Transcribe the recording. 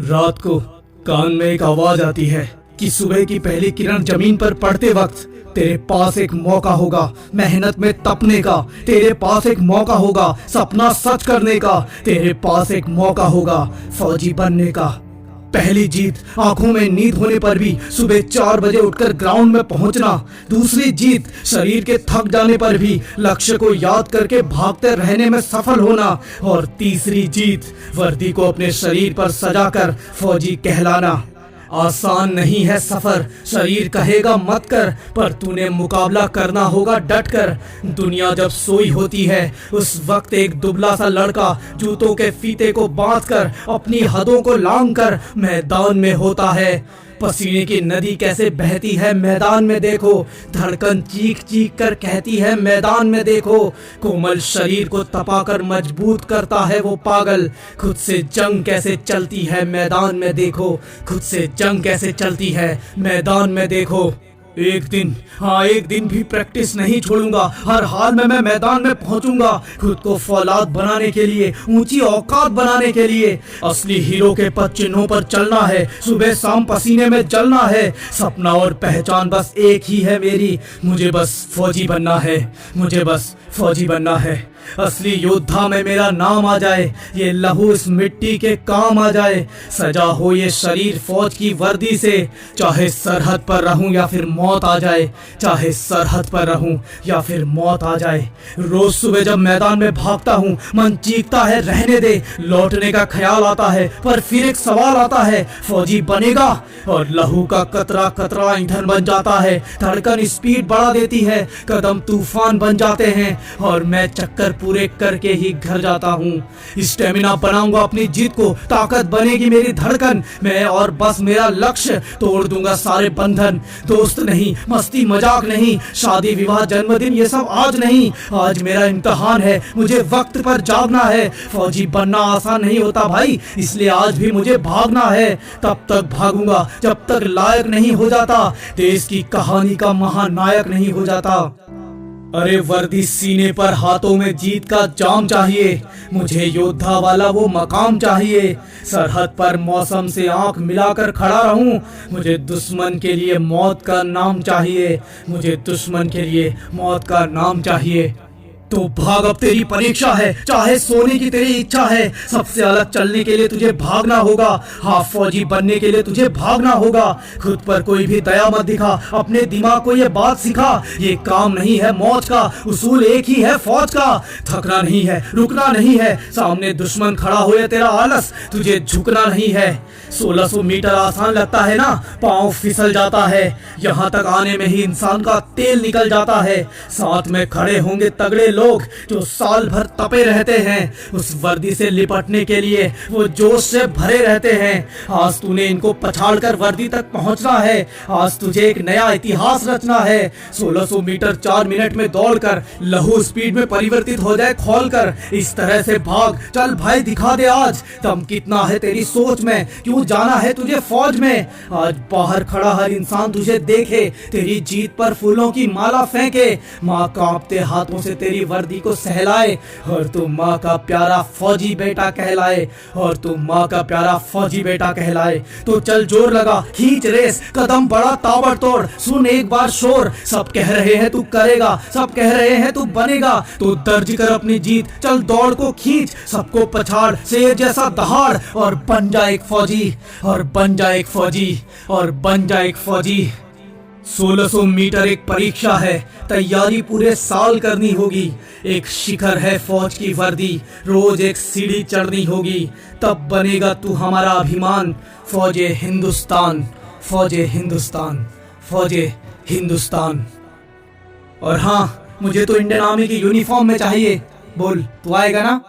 रात को कान में एक आवाज आती है कि सुबह की पहली किरण जमीन पर पड़ते वक्त तेरे पास एक मौका होगा मेहनत में तपने का, तेरे पास एक मौका होगा सपना सच करने का, तेरे पास एक मौका होगा फौजी बनने का। पहली जीत आंखों में नींद होने पर भी सुबह 4 बजे उठकर ग्राउंड में पहुंचना। दूसरी जीत शरीर के थक जाने पर भी लक्ष्य को याद करके भागते रहने में सफल होना। और तीसरी जीत वर्दी को अपने शरीर पर सजाकर फौजी कहलाना। आसान नहीं है सफर, शरीर कहेगा मत कर, पर तूने मुकाबला करना होगा डट कर। दुनिया जब सोई होती है उस वक्त एक दुबला सा लड़का जूतों के फीते को बांधकर अपनी हदों को लांग कर मैदान में होता है। पसीने की नदी कैसे बहती है मैदान में देखो, धड़कन चीख चीख कर कहती है मैदान में देखो। कोमल शरीर को तपाकर मजबूत करता है वो पागल, खुद से जंग कैसे चलती है मैदान में देखो, खुद से जंग कैसे चलती है मैदान में देखो। एक दिन भी प्रैक्टिस नहीं छोड़ूंगा, हर हाल में मैं मैदान में पहुंचूंगा, खुद को फौलाद बनाने के लिए, ऊंची औकात बनाने के लिए। असली हीरो के पद चिन्हों पर चलना है, सुबह शाम पसीने में जलना है। सपना और पहचान बस एक ही है मेरी, मुझे बस फौजी बनना है, मुझे बस फौजी बनना है। असली योद्धा में मेरा नाम आ जाए, ये लहू इस मिट्टी के काम आ जाए। सजा हो ये शरीर फौज की वर्दी से, चाहे सरहद पर रहूं या फिर मौत आ जाए, चाहे सरहद पर रहूं या फिर मौत आ जाए। रोज सुबह जब मैदान में भागता हूं मन चीखता है रहने दे, लौटने का ख्याल आता है पर फिर एक सवाल आता है, फौजी बनेगा? और लहू का कतरा कतरा ईंधन बन जाता है, धड़कन स्पीड बढ़ा देती है, कदम तूफान बन जाते हैं और मैं चक्कर पूरे करके ही घर जाता हूँ। स्टेमिना बनाऊंगा अपनी जीत को, ताकत बनेगी मेरी धड़कन, मैं और बस मेरा लक्ष्य, तोड़ दूंगा सारे बंधन। दोस्त नहीं, मस्ती मजाक नहीं, शादी विवाह जन्मदिन ये सब आज नहीं, आज मेरा इम्तिहान है, मुझे वक्त पर जागना है। फौजी बनना आसान नहीं होता भाई, इसलिए आज भी मुझे भागना है। तब तक भागूंगा जब तक लायक नहीं हो जाता, देश की कहानी का महानायक नहीं हो जाता। अरे वर्दी सीने पर, हाथों में जीत का जाम चाहिए, मुझे योद्धा वाला वो मकाम चाहिए। सरहद पर मौसम से आंख मिलाकर खड़ा रहूं, मुझे दुश्मन के लिए मौत का नाम चाहिए, मुझे दुश्मन के लिए मौत का नाम चाहिए। तो भाग, अब तेरी परीक्षा है, चाहे सोने की तेरी इच्छा है, सबसे अलग चलने के लिए तुझे भागना होगा, हाफ फौजी बनने के लिए तुझे भागना होगा। खुद पर कोई भी दया मत दिखा, अपने दिमाग को ये बात सिखा, ये काम नहीं है मौज का, उसूल एक ही है फौज का। थकना नहीं है, रुकना नहीं है, सामने दुश्मन खड़ा हो या तेरा आलस, तुझे झुकना नहीं है। 1600 मीटर आसान लगता है ना, पांव फिसल जाता है, यहाँ तक आने में ही इंसान का तेल निकल जाता है। साथ में खड़े होंगे तगड़े लोग जो साल भर तपे रहते हैं, उस वर्दी से लिपटने के लिए वो जोश से भरे रहते हैं। आज तूने इनको पछाड़कर वर्दी तक पहुंचना है, आज तुझे एक नया इतिहास रचना है। 1600 मीटर 4 मिनट में दौड़कर लहू स्पीड में परिवर्तित हो जाए खोलकर, इस तरह से भाग चल भाई, दिखा दे आज दम कितना है तेरी सोच में, क्यों जाना है तुझे फौज में। आज बाहर खड़ा हर इंसान तुझे देखे, तेरी जीत पर फूलों की माला फेंके, माँ कांपते हाथों से तेरी वर्दी को सहलाए, और तू माँ का प्यारा फौजी बेटा कहलाए, और तू माँ का प्यारा फौजी बेटा कहलाए। तो चल जोर लगा, खींच रेस, कदम बढ़ा ताबड़तोड़, सुन एक बार शोर, सब कह रहे हैं तू करेगा, सब कह रहे हैं तू बनेगा, तो दर्ज कर अपनी जीत, चल दौड़ को खींच, सबको पछाड़ शेर जैसा दहाड़, और बन जा एक फौजी, और बन जा एक फौजी, और बन जा एक फौजी। 1600 मीटर एक परीक्षा है, तैयारी पूरे साल करनी होगी। एक शिखर है फौज की वर्दी, रोज एक सीढ़ी चढ़नी होगी, तब बनेगा तू हमारा अभिमान। फौजे हिंदुस्तान, फौजे हिंदुस्तान, फौजे हिंदुस्तान। और हाँ, मुझे तो इंडियन आर्मी की यूनिफॉर्म में चाहिए। बोल, तू आएगा ना?